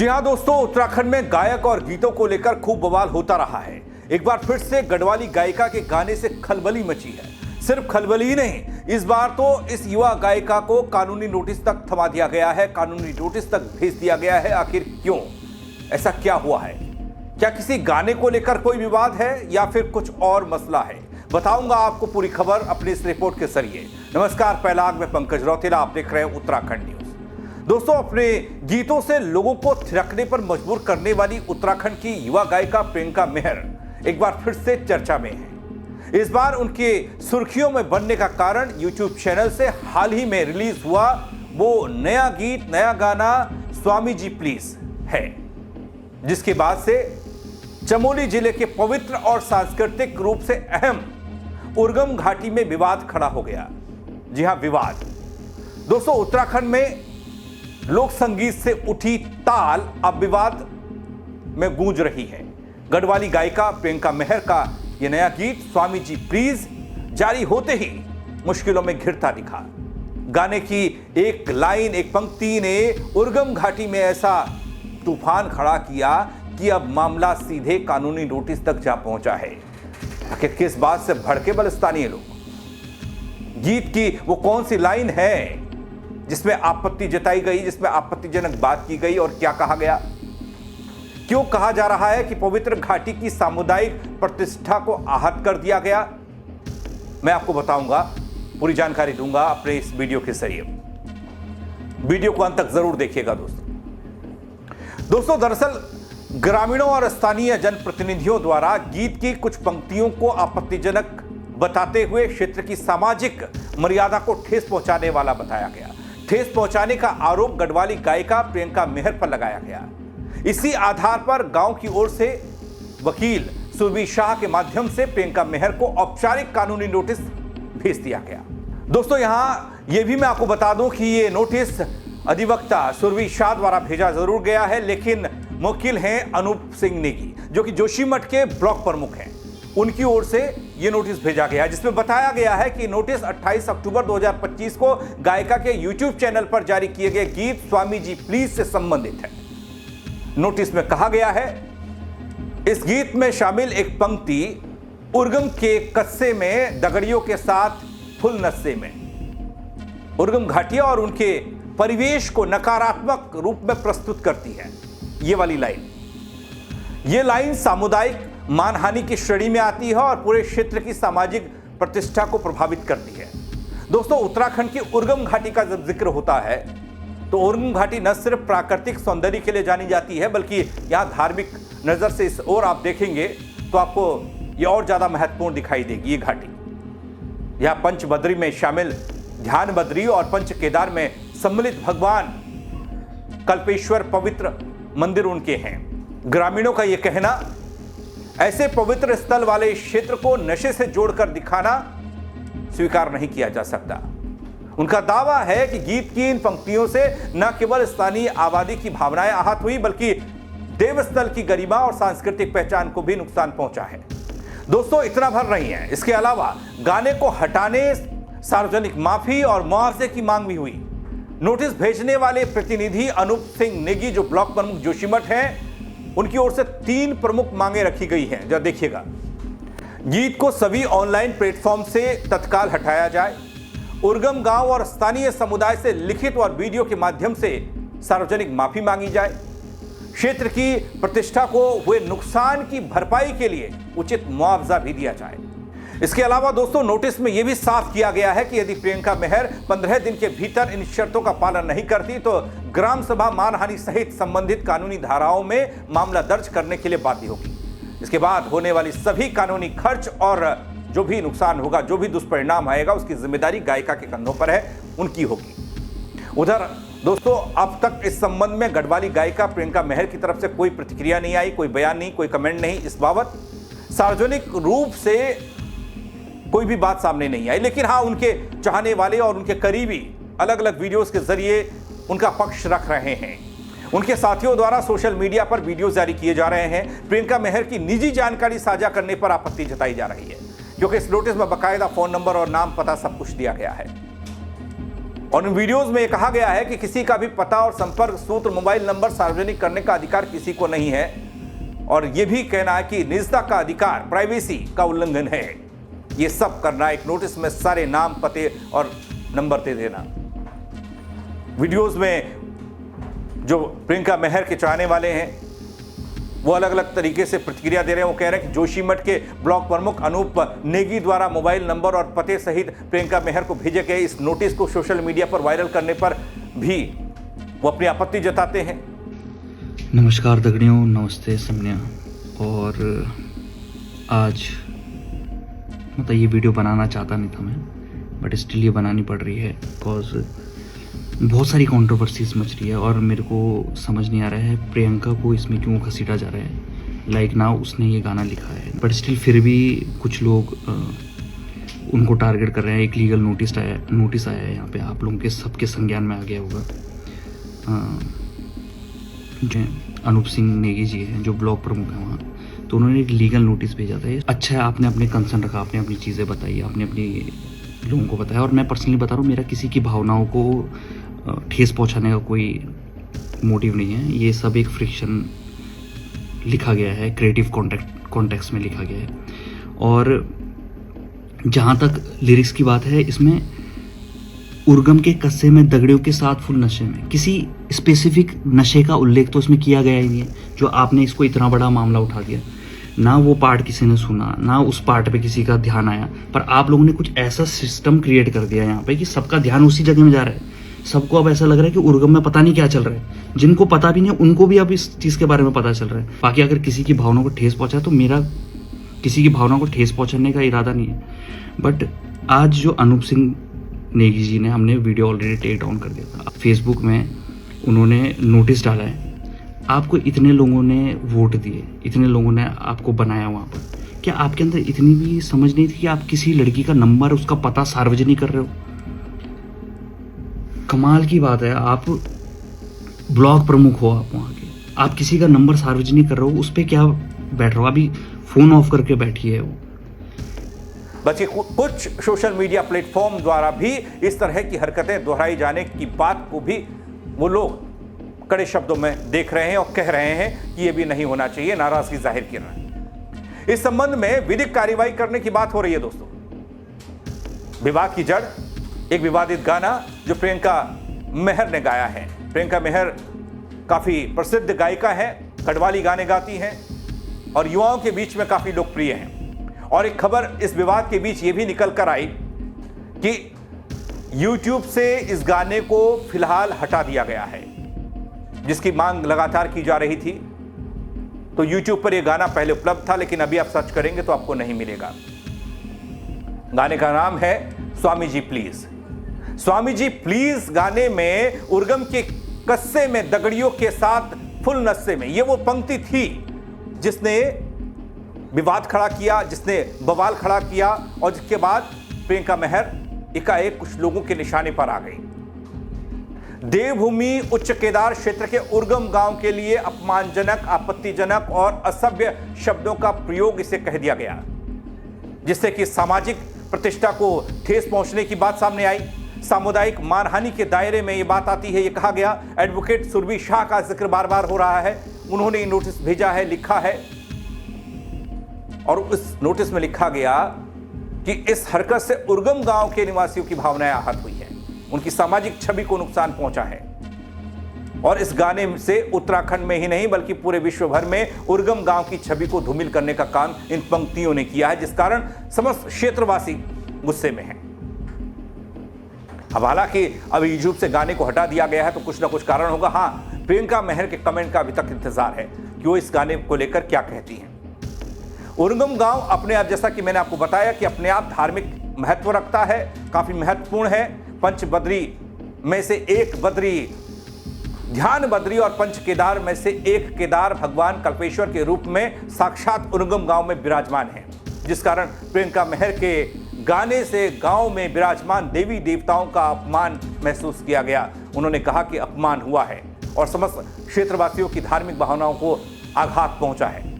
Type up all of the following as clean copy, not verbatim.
जी हां दोस्तों, उत्तराखंड में गायक और गीतों को लेकर खूब बवाल होता रहा है। एक बार फिर से गढ़वाली गायिका के गाने से खलबली मची है। सिर्फ खलबली ही नहीं, इस बार तो इस युवा गायिका को कानूनी नोटिस तक थमा दिया गया है, कानूनी नोटिस तक भेज दिया गया है। आखिर क्यों? ऐसा क्या हुआ है? क्या किसी गाने को लेकर कोई विवाद है या फिर कुछ और मसला है? बताऊंगा आपको पूरी खबर अपनी इस रिपोर्ट के जरिए। नमस्कार, पहलाग में पंकज रौतेला, आप देख रहे हैं उत्तराखंड न्यूज। दोस्तों, अपने गीतों से लोगों को थिरकने पर मजबूर करने वाली उत्तराखंड की युवा गायिका प्रियंका मेहर एक बार फिर से चर्चा में है। इस बार उनके सुर्खियों में बनने का कारण यूट्यूब चैनल से हाल ही में रिलीज हुआ वो नया गीत, नया गाना स्वामी जी प्लीज है, जिसके बाद से चमोली जिले के पवित्र और सांस्कृतिक रूप से अहम उर्गम घाटी में विवाद खड़ा हो गया। जी हां, विवाद। दोस्तों, उत्तराखंड में लोक संगीत से उठी ताल अब विवाद में गूंज रही है। गढ़वाली गायिका प्रियंका मेहर का यह नया गीत स्वामी जी प्लीज जारी होते ही मुश्किलों में घिरता दिखा। गाने की एक लाइन, एक पंक्ति ने उर्गम घाटी में ऐसा तूफान खड़ा किया कि अब मामला सीधे कानूनी नोटिस तक जा पहुंचा है। आखिर किस बात से भड़के बलिस्तानी लोग? गीत की वो कौन सी लाइन है जिसमें आपत्ति जताई गई, जिसमें आपत्तिजनक बात की गई, और क्या कहा गया? क्यों कहा जा रहा है कि पवित्र घाटी की सामुदायिक प्रतिष्ठा को आहत कर दिया गया? मैं आपको बताऊंगा, पूरी जानकारी दूंगा अपने इस वीडियो के जरिए। वीडियो को अंत तक जरूर देखिएगा दोस्तों। दरअसल ग्रामीणों और स्थानीय जनप्रतिनिधियों द्वारा गीत की कुछ पंक्तियों को आपत्तिजनक बताते हुए क्षेत्र की सामाजिक मर्यादा को ठेस पहुंचाने वाला बताया गया। ठेस पहुंचाने का आरोप गढ़वाली गायिका प्रियंका मेहर पर लगाया गया। इसी आधार पर गांव की ओर से वकील सुरभि शाह के माध्यम से प्रियंका मेहर को औपचारिक कानूनी नोटिस भेज दिया गया। दोस्तों, यहां यह भी मैं आपको बता दूं कि यह नोटिस अधिवक्ता सुरभि शाह द्वारा भेजा जरूर गया है, लेकिन मुवक्किल हैं अनूप सिंह नेगी, जो कि जोशीमठ के ब्लॉक प्रमुख हैं। उनकी ओर से यह नोटिस भेजा गया है, जिसमें बताया गया है कि नोटिस 28 अक्टूबर 2025 को गायिका के यूट्यूब चैनल पर जारी किए गए गीत स्वामी जी प्लीज से संबंधित है। नोटिस में कहा गया है, इस गीत में शामिल एक पंक्ति उर्गम के कस्से में दगड़ियों के साथ फुल नस्से में उर्गम घाटिया और उनके परिवेश को नकारात्मक रूप में प्रस्तुत करती है। ये वाली लाइन, ये लाइन सामुदायिक मानहानि की श्रेणी में आती है और पूरे क्षेत्र की सामाजिक प्रतिष्ठा को प्रभावित करती है। दोस्तों, उत्तराखंड की उर्गम घाटी का जब जिक्र होता है तो उर्गम घाटी न सिर्फ प्राकृतिक सौंदर्य के लिए जानी जाती है, बल्कि यहां धार्मिक नजर से इस ओर आप देखेंगे तो आपको यह और ज्यादा महत्वपूर्ण दिखाई देगी। ये घाटी यहां पंच बद्री में शामिल ध्यान बद्री और पंच केदार में सम्मिलित भगवान कल्पेश्वर पवित्र मंदिर उनके हैं। ग्रामीणों का यह कहना, ऐसे पवित्र स्थल वाले इस क्षेत्र को नशे से जोड़कर दिखाना स्वीकार नहीं किया जा सकता। उनका दावा है कि गीत की इन पंक्तियों से न केवल स्थानीय आबादी की भावनाएं आहत हुई, बल्कि देवस्थल की गरिमा और सांस्कृतिक पहचान को भी नुकसान पहुंचा है। दोस्तों, इतना भर नहीं है, इसके अलावा गाने को हटाने, सार्वजनिक माफी और मुआवजे की मांग भी हुई। नोटिस भेजने वाले प्रतिनिधि अनूप सिंह नेगी, जो ब्लॉक प्रमुख जोशीमठ हैं, उनकी ओर से 3 प्रमुख मांगे रखी गई हैं। जरा देखिएगा, गीत को सभी ऑनलाइन प्लेटफॉर्म से तत्काल हटाया जाए, उर्गम गांव और स्थानीय समुदाय से लिखित और वीडियो के माध्यम से सार्वजनिक माफी मांगी जाए, क्षेत्र की प्रतिष्ठा को हुए नुकसान की भरपाई के लिए उचित मुआवजा भी दिया जाए। इसके अलावा दोस्तों, नोटिस में यह भी साफ किया गया है कि यदि प्रियंका मेहर 15 दिन के भीतर इन शर्तों का पालन नहीं करती तो ग्राम सभा मानहानि सहित संबंधित कानूनी धाराओं में मामला दर्ज करने के लिए बाध्य होगी। इसके बाद होने वाली सभी कानूनी खर्च और जो भी नुकसान होगा, जो भी दुष्परिणाम आएगा, उसकी जिम्मेदारी गायिका के कंधों पर है, उनकी होगी। उधर दोस्तों, अब तक इस संबंध में गढ़वाली गायिका प्रियंका मेहर की तरफ से कोई प्रतिक्रिया नहीं आई, कोई बयान नहीं, कोई कमेंट नहीं। इस बाबत सार्वजनिक रूप से कोई भी बात सामने नहीं आई, लेकिन हाँ, उनके चाहने वाले और उनके करीबी अलग अलग वीडियोस के जरिए उनका पक्ष रख रहे हैं। उनके साथियों द्वारा सोशल मीडिया पर वीडियो जारी किए जा रहे हैं। प्रियंका मेहर की निजी जानकारी साझा करने पर आपत्ति जताई जा रही है, क्योंकि इस नोटिस में बाकायदा फोन नंबर और नाम, पता सब कुछ दिया गया है। और इन वीडियोस में यह कहा गया है कि किसी का भी पता और संपर्क सूत्र, मोबाइल नंबर सार्वजनिक करने का अधिकार किसी को नहीं है, और यह भी कहना है कि निजता का अधिकार, प्राइवेसी का उल्लंघन है। यह सब करना, एक नोटिस में सारे नाम, पते और नंबर दे देना। वीडियोस में जो प्रियंका मेहर के चाहने वाले हैं वो अलग अलग तरीके से प्रतिक्रिया दे रहे हैं। वो कह रहे हैं कि जोशीमठ के ब्लॉक प्रमुख अनूप नेगी द्वारा मोबाइल नंबर और पते सहित प्रियंका मेहर को भेजे गए इस नोटिस को सोशल मीडिया पर वायरल करने पर भी वो अपनी आपत्ति जताते हैं। नमस्कार दगड़ियों, नमस्ते समन्या। और आज मतलब ये वीडियो बनाना चाहता नहीं था मैं, बट स्टिल ये बनानी पड़ रही है बिकॉज बहुत सारी कंट्रोवर्सीज मच रही है और मेरे को समझ नहीं आ रहा है प्रियंका को इसमें क्यों घसीटा जा रहा है। लाइक नाउ उसने ये गाना लिखा है, बट स्टिल फिर भी कुछ लोग उनको टारगेट कर रहे हैं। एक लीगल नोटिस आया है यहाँ पे, आप लोगों के सबके संज्ञान में आ गया होगा। जो अनूप सिंह नेगी जी हैं, जो ब्लॉक प्रमुख हैं वहाँ, तो उन्होंने एक लीगल नोटिस भेजा था। अच्छा है, आपने अपने कंसर्न रखा, आपने अपनी चीज़ें बताई, आपने अपनी लोगों को बताया। और मैं पर्सनली बता रहा हूँ, मेरा किसी की भावनाओं को ठेस पहुंचाने का कोई मोटिव नहीं है। ये सब एक फ्रिक्शन लिखा गया है, क्रिएटिव कॉन्टेक्स्ट में लिखा गया है। और जहाँ तक लिरिक्स की बात है, इसमें उर्गम के कस्से में दगड़ियों के साथ फुल नशे में, किसी स्पेसिफिक नशे का उल्लेख तो इसमें किया गया ही नहीं है, जो आपने इसको इतना बड़ा मामला उठा दिया। ना वो पार्ट किसी ने सुना, ना उस पार्ट पे किसी का ध्यान आया, पर आप लोगों ने कुछ ऐसा सिस्टम क्रिएट कर दिया यहाँ पे कि सबका ध्यान उसी जगह में जा रहा है। सबको अब ऐसा लग रहा है कि उर्गम में पता नहीं क्या चल रहा है। जिनको पता भी नहीं उनको भी अब इस चीज़ के बारे में पता चल रहा है। बाकी अगर किसी की भावनाओं को ठेस पहुंचा तो मेरा किसी की भावनाओं को ठेस पहुंचाने का इरादा नहीं है। बट आज जो अनूप सिंह नेगी जी ने, हमने वीडियो ऑलरेडी टेक डाउन कर दिया था, फेसबुक में उन्होंने नोटिस डाला है। आपको इतने लोगों ने वोट दिए, इतने लोगों ने आपको बनाया वहाँ पर, क्या आपके अंदर इतनी भी समझ नहीं थी कि आप किसी लड़की का नंबर, उसका पता सार्वजनिक कर रहे हो? कमाल की बात है, आप ब्लॉक प्रमुख हो, आप वहाँ के, आप किसी का नंबर सार्वजनिक कर रहे हो, उस पर क्या बैठ रहे हो? अभी फोन ऑफ करके बैठी है वो। बल्कि कुछ सोशल मीडिया प्लेटफॉर्म द्वारा भी इस तरह की हरकतें दोहराई जाने की बात को भी वो लोग कड़े शब्दों में देख रहे हैं और कह रहे हैं कि ये भी नहीं होना चाहिए, नाराजगी जाहिर कर रहे हैं। इस संबंध में विधिक कार्रवाई करने की बात हो रही है। दोस्तों, विवाद की जड़ एक विवादित गाना जो प्रियंका मेहर ने गाया है। प्रियंका मेहर काफी प्रसिद्ध गायिका है, कव्वाली गाने गाती हैं और युवाओं के बीच में काफी लोकप्रिय हैं। और एक खबर इस विवाद के बीच ये भी निकल कर आई कि YouTube से इस गाने को फिलहाल हटा दिया गया है, जिसकी मांग लगातार की जा रही थी। तो YouTube पर यह गाना पहले उपलब्ध था, लेकिन अभी आप सर्च करेंगे तो आपको नहीं मिलेगा। गाने का नाम है स्वामी जी प्लीज। स्वामी जी प्लीज गाने में उर्गम के कस्से में दगड़ियों के साथ फुल नशे में, यह वो पंक्ति थी जिसने विवाद खड़ा किया, जिसने बवाल खड़ा किया और जिसके बाद प्रियंका मेहर एकाएक कुछ लोगों के निशाने पर आ गई। देवभूमि उच्च केदार क्षेत्र के उर्गम गांव के लिए अपमानजनक, आपत्तिजनक और असभ्य शब्दों का प्रयोग इसे कह दिया गया, जिससे कि सामाजिक प्रतिष्ठा को ठेस पहुंचने की बात सामने आई। सामुदायिक मानहानि के दायरे में यह बात आती है। यह कहा गया, एडवोकेट सुरभि शाह का जिक्र बार बार हो रहा है। उन्होंने ये नोटिस भेजा है, लिखा है, और उस नोटिस में लिखा गया कि इस हरकत से उर्गम गांव के निवासियों की भावनाएं आहत हुई हैं, उनकी सामाजिक छवि को नुकसान पहुंचा है। और इस गाने से उत्तराखंड में ही नहीं बल्कि पूरे विश्व भर में उर्गम गांव की छवि को धूमिल करने का काम इन पंक्तियों ने किया है, जिस कारण समस्त क्षेत्रवासी गुस्से में हैं। अब हालांकि अब यूट्यूब से गाने को हटा दिया गया है तो कुछ ना कुछ कारण होगा। हाँ, प्रियंका मेहर के कमेंट का अभी तक इंतजार है कि वो इस गाने को लेकर क्या कहती हैं। उर्गम गांव अपने आप, जैसा कि मैंने आपको बताया, कि अपने आप धार्मिक महत्व रखता है, काफी महत्वपूर्ण है। पंच बद्री में से एक बद्री, ध्यान बद्री और पंच केदार में से एक केदार भगवान कल्पेश्वर के रूप में साक्षात उर्गम गांव में विराजमान है, जिस कारण प्रियंका मेहर के गाने से गांव में विराजमान देवी देवताओं का अपमान महसूस किया गया। उन्होंने कहा कि अपमान हुआ है और समस्त क्षेत्रवासियों की धार्मिक भावनाओं को आघात पहुंचा है।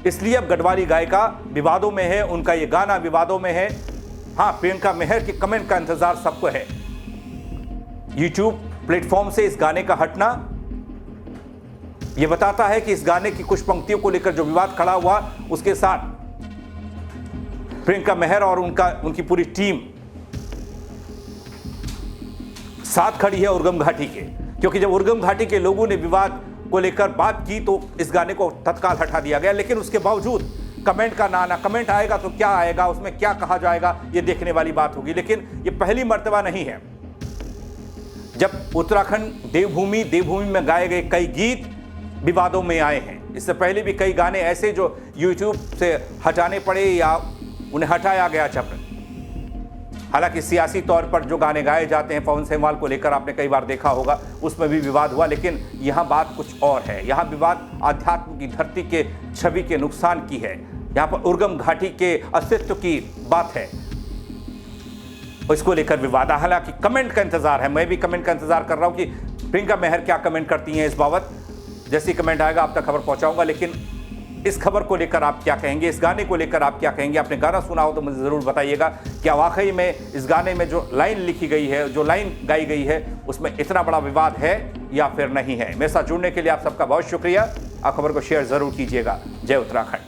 इसलिए अब गढ़वाली गायिका विवादों में है, उनका ये गाना विवादों में है। हाँ, प्रियंका मेहर के कमेंट का इंतजार सबको है। यूट्यूब प्लेटफॉर्म से इस गाने का हटना यह बताता है कि इस गाने की कुछ पंक्तियों को लेकर जो विवाद खड़ा हुआ, उसके साथ प्रियंका मेहर और उनकी पूरी टीम साथ खड़ी है उर्गम घाटी के। क्योंकि जब उर्गम घाटी के लोगों ने विवाद को लेकर बात की तो इस गाने को तत्काल हटा दिया गया, लेकिन उसके बावजूद कमेंट का ना आना, कमेंट आएगा तो क्या आएगा, उसमें क्या कहा जाएगा, यह देखने वाली बात होगी। लेकिन यह पहली मर्तबा नहीं है जब उत्तराखंड देवभूमि में गाए गए कई गीत विवादों में आए हैं। इससे पहले भी कई गाने ऐसे जो यूट्यूब से हटाने पड़े या उन्हें हटाया गया जब। हालांकि सियासी तौर पर जो गाने गाए जाते हैं पवन सेहवाल को लेकर आपने कई बार देखा होगा, उसमें भी विवाद हुआ, लेकिन यहां बात कुछ और है। यहां विवाद आध्यात्म की धरती के छवि के नुकसान की है। यहां पर उर्गम घाटी के अस्तित्व की बात है, इसको लेकर विवाद। हालांकि कमेंट का इंतजार है, मैं भी कमेंट का इंतजार कर रहा हूं कि प्रियंका मेहर क्या कमेंट करती हैं इस बाबत। जैसी कमेंट आएगा आप तक खबर पहुंचाऊंगा। लेकिन इस खबर को लेकर आप क्या कहेंगे, इस गाने को लेकर आप क्या कहेंगे? आपने गाना सुना हो तो मुझे ज़रूर बताइएगा। क्या वाकई में इस गाने में जो लाइन लिखी गई है, जो लाइन गाई गई है, उसमें इतना बड़ा विवाद है या फिर नहीं है? मेरे साथ जुड़ने के लिए आप सबका बहुत शुक्रिया। आप खबर को शेयर ज़रूर कीजिएगा। जय उत्तराखंड।